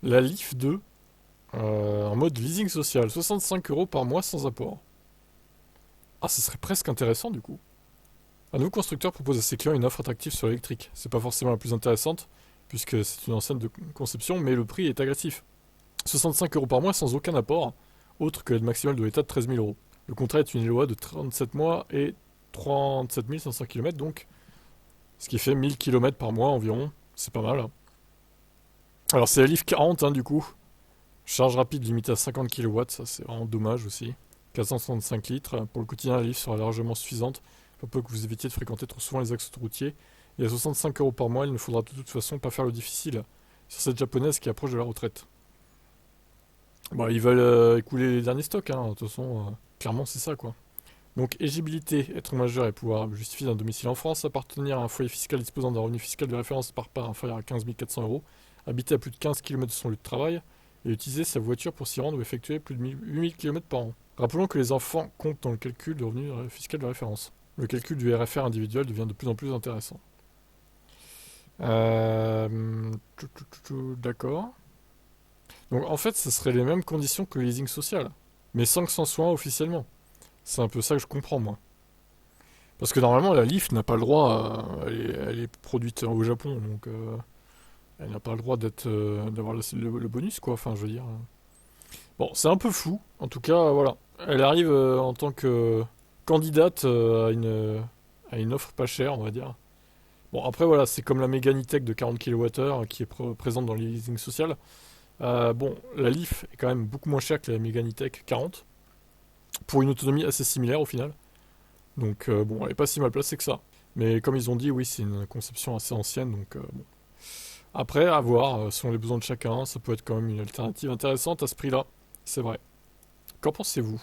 La Leaf 2, en mode leasing social, 65 € par mois sans apport. Ah, ce serait presque intéressant du coup. Un nouveau constructeur propose à ses clients une offre attractive sur l'électrique. C'est pas forcément la plus intéressante, puisque c'est une enceinte de conception, mais le prix est agressif. 65 € par mois sans aucun apport, autre que l'aide maximale de l'État de 13 000 €. Le contrat est une loi de 37 mois et 37 500 km, donc ce qui fait 1000 km par mois environ. C'est pas mal, hein. Alors c'est la Leaf 40 hein, du coup. Charge rapide limitée à 50 kW, ça c'est vraiment dommage aussi. 465 litres. Pour le quotidien, la Leaf sera largement suffisante. Faut pas que vous évitiez de fréquenter trop souvent les axes autoroutiers. Et à 65 € par mois, il ne faudra de toute façon pas faire le difficile sur cette japonaise qui approche de la retraite. Bon, ils veulent écouler les derniers stocks, hein. De toute façon, clairement c'est ça quoi. Donc éligibilité, être majeur et pouvoir justifier d'un domicile en France, appartenir à un foyer fiscal disposant d'un revenu fiscal de référence par part inférieur à 15 400 €, habiter à plus de 15 km de son lieu de travail, et utiliser sa voiture pour s'y rendre ou effectuer plus de 8000 km par an. Rappelons que les enfants comptent dans le calcul du revenu fiscal de référence. Le calcul du RFR individuel devient de plus en plus intéressant. D'accord. Donc en fait, ce serait les mêmes conditions que le leasing social, mais sans que s'en soit officiellement. C'est un peu ça que je comprends moi. Parce que normalement, la Leaf n'a pas le droit, elle est produite au Japon, donc elle n'a pas le droit d'avoir le bonus, quoi. Enfin, je veux dire. Bon, c'est un peu flou. En tout cas, voilà. Elle arrive en tant que candidate à une offre pas chère, on va dire. Bon, après, voilà, c'est comme la Mégane E-Tech de 40 kWh qui est présente dans le leasing social. Bon, la Leaf est quand même beaucoup moins chère que la Mégane E-Tech 40, pour une autonomie assez similaire au final. Donc bon, elle est pas si mal placée que ça. Mais comme ils ont dit, oui, c'est une conception assez ancienne, donc bon. Après, à voir, selon les besoins de chacun, ça peut être quand même une alternative intéressante à ce prix-là. C'est vrai. Qu'en pensez-vous?